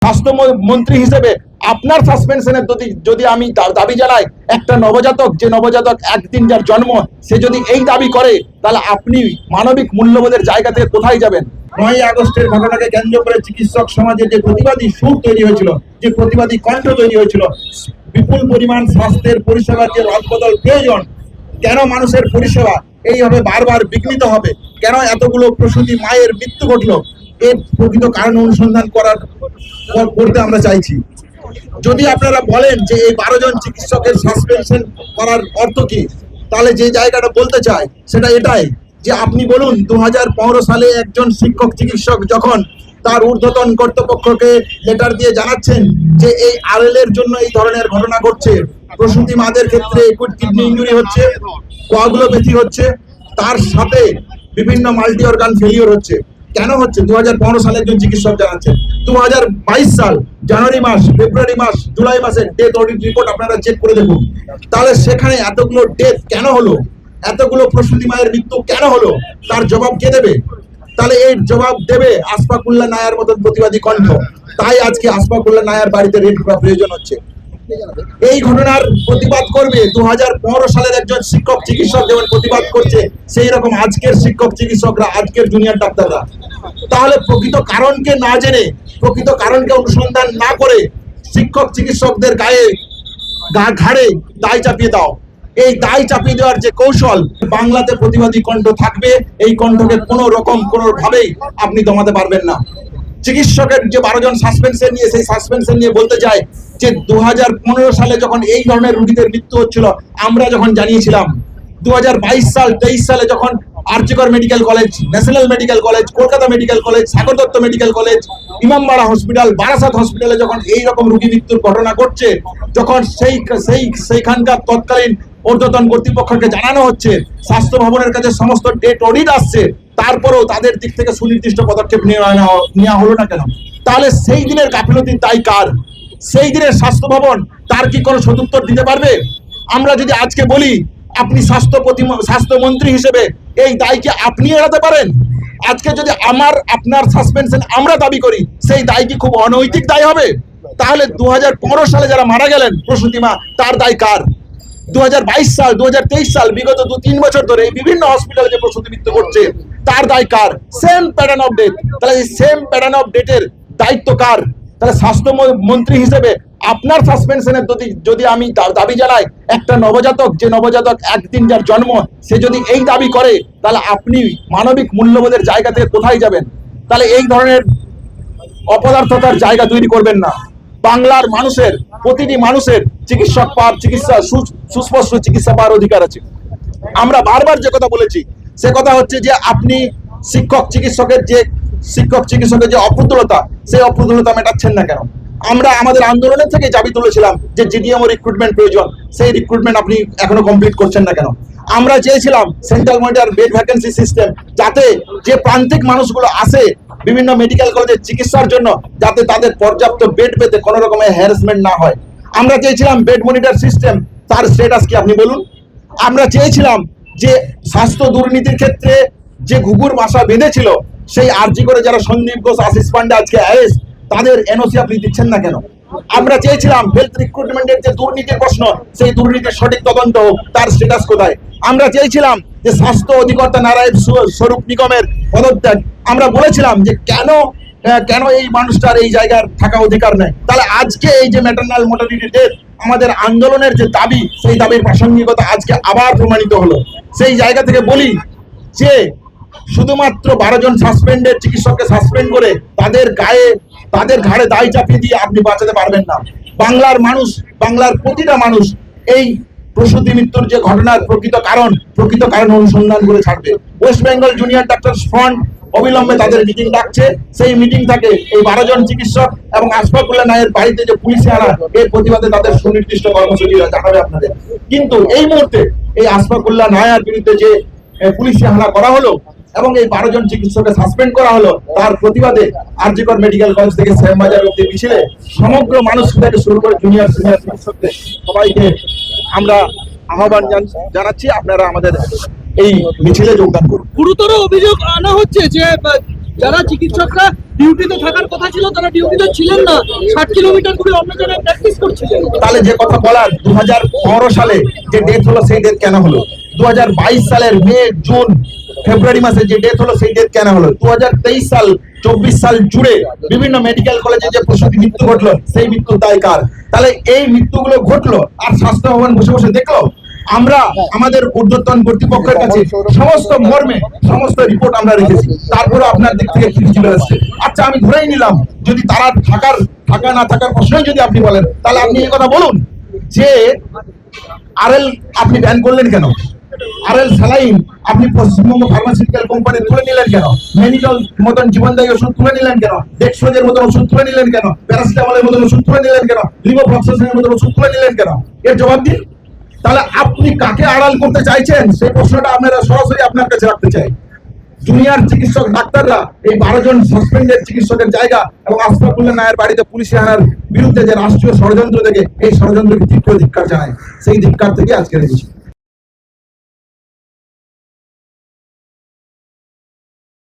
স্বাস্থ্যমন্ত্রী হিসেবে আপনার সাসপেনশনের যদি আমি দাবি জানাই, একটা নবজাতক একদিন যার জন্ম, সে যদি এই দাবি করে, তাহলে আপনি মানবিক মূল্যবোধের জায়গা থেকে কোথায় যাবেন? 9ই আগস্টের ঘটনাকে কেন্দ্র করে চিকিৎসক সমাজে যে প্রতিবাদী সুর তৈরি হয়েছিল, যে প্রতিবাদী কণ্ঠ তৈরি হয়েছিল, বিপুল পরিমাণ স্বাস্থ্যের পরিষেবার যে রদবদল প্রয়োজন, কেন মানুষের পরিষেবা এইভাবে বারবার বিঘ্নিত হবে, কেন এতগুলো প্রসূতি মায়ের মৃত্যু ঘটলো, এর প্রকৃত কারণ অনুসন্ধান করতে আমরা চাইছি। যদি আপনারা বলেন যে এই 12 জন চিকিৎসকের সাসপেনশন করার অর্থ কি, তাহলে যে জায়গাটা বলতে চাই সেটা এটাই যে আপনি বলুন 2015 সালে একজন শিক্ষক চিকিৎসক যখন তার ঊর্ধ্বতন কর্তৃপক্ষকে লেটার দিয়ে জানাচ্ছেন যে এই আরএল এর জন্য এই ধরনের ঘটনা ঘটছে, প্রসূতি মাদের ক্ষেত্রে একুট কিডনি ইনজুরি হচ্ছে, কোয়াগুলোপ্যাথি হচ্ছে, তার সাথে বিভিন্ন মাল্টি অর্গান ফেলিওর হচ্ছে, কেন হচ্ছে 2015 সালে একজন চিকিৎসক জানাচ্ছেন। 2022 সাল জানুয়ারি মাস, ফেব্রুয়ারি মাস, জুলাই মাসের ডেথ অডিট রিপোর্ট আপনারা চেক করে দেখুন, তাহলে সেখানে এতগুলো ডেথ কেন হলো, এতগুলো প্রসূতি মায়ের মৃত্যু কেন হলো, তার জবাব কে দেবে? তাহলে এই জবাব দেবে আসফাকুল্লাহ নায়ার মতন প্রতিবাদী কণ্ঠ। তাই আজকে আসফাকুল্লাহ নায়ার বাড়িতে রেড করা প্রয়োজন হচ্ছে। এই ঘটনার প্রতিবাদ করবে 2015 সালের একজন শিক্ষক চিকিৎসক যেমন প্রতিবাদ করছে, সেই রকম আজকের শিক্ষক চিকিৎসকরা, আজকের জুনিয়র ডাক্তাররা। তাহলে প্রকৃত কারণকে না জেনে, প্রকৃত কারণকে অনুসন্ধান না করে শিক্ষক চিকিৎসকদের ঘাড়ে দায় চাপিয়ে দাও। এই দায় চাপিয়ে দেওয়ার যে কৌশল, বাংলাতে প্রতিবাদী কণ্ঠ থাকবে, এই কণ্ঠকে কোনোভাবেই আপনি দমাতে পারবেন না। চিকিৎসকের যে 12 জন সাসপেনশন নিয়ে, সেই সাসপেনশন নিয়ে বলতে চাই যে 2015 সালে যখন এই ধরনের রোগীদের মৃত্যু হচ্ছিল, আমরা যখন জানিয়েছিলাম, 2022 সাল 23 সালে যখন RG Kar medical college, national medical college, Kolkata medical college, Sagar Dutta medical college, Imambara hospital, Barasat হসপিটালে যখন এই রকম রোগী মৃত্যুর ঘটনা ঘটছে, যখন সেইখানকার তৎকালীন ঊর্ধ্বতন কর্তৃপক্ষকে জানানো হচ্ছে, স্বাস্থ্য ভবনের কাছে সমস্ত ডেট অডিট আসছে, তারপরেও তাদের দিক থেকে সুনির্দিষ্ট পদক্ষেপ নেওয়া হলো না কেন? তাহলে সেই দিনের গাফিলতির দায় কার? সেই দিনের স্বাস্থ্য ভবন তার কি কোনো সদুত্তর দিতে পারবে? আমরা যদি আজকে বলি আপনি স্বাস্থ্যমন্ত্রী হিসেবে এই দায়কে আপনি এড়াতে পারেন, আজকে যদি আপনার সাসপেনশন আমরা দাবি করি, সেই দায় কি খুব অনৈতিক দায় হবে? তাহলে 2015 সালে যারা মারা গেলেন প্রসূতি মা, তার দায় কার? 2022 সাল, 2023 সাল, বিগত 2-3 বছর ধরে বিভিন্ন হসপিটালে যে প্রসূতি মৃত্যু ঘটছে, তার দায় কার? Same pattern of death. তাহলে এই সেম প্যাটার্ন অফ ডেথের দায়িত্ব কার? তাহলে স্বাস্থ্যমন্ত্রী হিসেবে আপনার সাসপেনশনের যদি আমি দাবি জানাই, একটা নবজাতক একদিন যার জন্ম, সে যদি এই দাবি করে, তাহলে আপনি মানবিক মূল্যবোধের জায়গা থেকে কোথায় যাবেন? তাহলে এই ধরনের অপদার্থতার জায়গা তৈরি করবেন না। বাংলার মানুষের, প্রতিটি মানুষের সুস্পষ্ট চিকিৎসা পাওয়ার অধিকার আছে। আমরা বারবার যে কথা বলেছি, সে কথা হচ্ছে যে আপনি শিক্ষক চিকিৎসকের যে অপ্রতুলতা, সেই অপ্রতুলতা মেটাচ্ছেন না কেন? আমরা আমাদের আন্দোলনের থেকে দাবি তুলেছিলাম যে জিডিএমও রিক্রুটমেন্ট প্রয়োজন, সেই রিক্রুটমেন্ট আপনি এখনো কমপ্লিট করছেন না কেন? আমরা চেয়েছিলাম central monitor bed vacancy system, যাতে যে প্রান্তিক মানুষগুলো আসে বিভিন্ন মেডিকেল কলেজের চিকিৎসার জন্য, যাতে তাদের পর্যাপ্ত বেড পেতে কোনো রকমের হ্যারাসমেন্ট না হয়। আমরা চেয়েছিলাম বেড মনিটর সিস্টেম, তার স্ট্যাটাস কি আপনি বলুন? আমরা চেয়েছিলাম যে স্বাস্থ্য দুর্নীতির ক্ষেত্রে যে ঘুঘুর বাসা বেঁধেছিল, সেই আরজি করে যারা সন্দীপ ঘোষ, আশিস পান্ডে আজকে অ্যারেস্ট, তাদের এনওসি আপনি দিচ্ছেন না কেন? আমরা চেয়েছিলাম হেলথ রিক্রুটমেন্টের যে দুর্নীতির প্রশ্ন, সেই দুর্নীতির সঠিক তদন্ত হোক, তার স্ট্যাটাস কোথায়? আমরা চেয়েছিলাম যে স্বাস্থ্য অধিকর্তা নারায়ণ স্বরূপ নিগমের পদত্যাগ। আমরা বলেছিলাম যে কেন এই মানুষটার এই জায়গার থাকা অধিকার নেই। তাহলে আজকে এই যে ম্যাটারনাল মর্টালিটি ডেথ, আমাদের আন্দোলনের যে দাবি, সেই দাবির প্রাসঙ্গিকতা আজকে আবার প্রমাণিত হলো। সেই জায়গা থেকে বলি যে শুধুমাত্র 12 জন সাসপেন্ডেড চিকিৎসককে সাসপেন্ড করে তাদের ঘাড়ে দায় চাপিয়ে দিয়ে আপনি বাঁচাতে পারবেন না। বাংলার মানুষ, বাংলার প্রতিটা মানুষ এই প্রসূতি মৃত্যুর যে ঘটনার প্রকৃত কারণ অনুসন্ধান করে ছাড়বে। West Bengal junior doctor's front অবিলম্বে তাদের মিটিং ডাকছে। সেই মিটিং থাকে এই 12 জন চিকিৎসক এবং আসফাকুল্লাহ নায়ের বাড়িতে যে পুলিশে আনা, এর প্রতিবাদে তাদের সুনির্দিষ্ট কর্মসূচি জানাবে আপনাদের। কিন্তু এই মুহূর্তে এই আসফাকুল্লাহ নায়ার বিরুদ্ধে যে পুলিশি হামলা করা হলো এবং এই 12 জন চিকিৎসককে সাসপেন্ড করা হলো, তার প্রতিবাদে আরজিকর মেডিকেল কলেজ থেকে শ্যামবাজার অব্দি মিছিলে সমগ্র মানুষ থেকে শুরু করে জুনিয়র সিনিয়র চিকিৎসকদের সবাইকে আমরা আহ্বান জানাচ্ছি, আপনারা আমাদের এই মিছিলে যোগদান করুন। গুরুতর অভিযোগ আনা হচ্ছে যে যারা চিকিৎসকরা ডিউটিতে থাকার কথা ছিল, তারা ডিউটিতে ছিলেন না, 60 কিলোমিটার করে অন্য জায়গায় প্র্যাকটিস করছিলেন। তাহলে যে কথা বলার 2015 সালে যে ডেথ হলো সেই ডেথ কেন হলো? 2022 সালের মে, জুন, ফেব্রুয়ারি মাসে যে ডেথ হলো সেই ডেথ কেন হলো? 2023 সাল 24 সাল জুড়ে বিভিন্ন মেডিকেল কলেজে যে প্রসূতি মৃত্যু ঘটলো সেই মৃত্যু দায় কার? তাহলে এই মৃত্যুগুলো ঘটলো আর স্বাস্থ্য ভবন বসে বসে দেখলো? আমরা আমাদের ঊর্ধ্বতন কর্তৃপক্ষের কাছে সমস্ত মর্মে সমস্ত রিপোর্ট আমরা রেখেছি, তারপরে আপনার দিক থেকে কি চলে আসছে? আচ্ছা, আমি ধরেই নিলাম যদি তারা থাকা না থাকার প্রশ্নই যদি আপনি বলেন, তাহলে আপনি এই কথা বলুন যে আরএল আপনি ব্যান করলেন কেন? আরএল স্যালাইন আপনি পশ্চিমবঙ্গ ফার্মাসিউটিক্যাল কোম্পানি তুলে নিলেন কেন? মেডিকেল মতন জীবনদায়ী ওষুধ তুলে নিলেন কেন? ডেক্সোজের মতন ওষুধ তুলে নিলেন কেন? প্যারাসিটামলের মতন ওষুধ তুলে নিলেন কেন? লিভোফ্লক্সাসিনের মতন ওষুধ তুলে নিলেন কেন? এর জবাব দিন। তাহলে আপনি কাকে আড়াল করতে চাইছেন সেই প্রশ্নটা আপনারা সরাসরি আপনার কাছে রাখতে চাই। জুনিয়র চিকিৎসক ডাক্তাররা এই 12 জন সাসপেন্ডেড চিকিৎসকের জায়গা এবং আশরাফুল্লাহ নায়ের বাড়িতে পুলিশে আনার বিরুদ্ধে যে রাষ্ট্রীয় ষড়যন্ত্র থেকে এই ষড়যন্ত্রকে তীব্র ধিক্কার জানায়, সেই ধিক্কার থেকে আজকের এই বিষয়।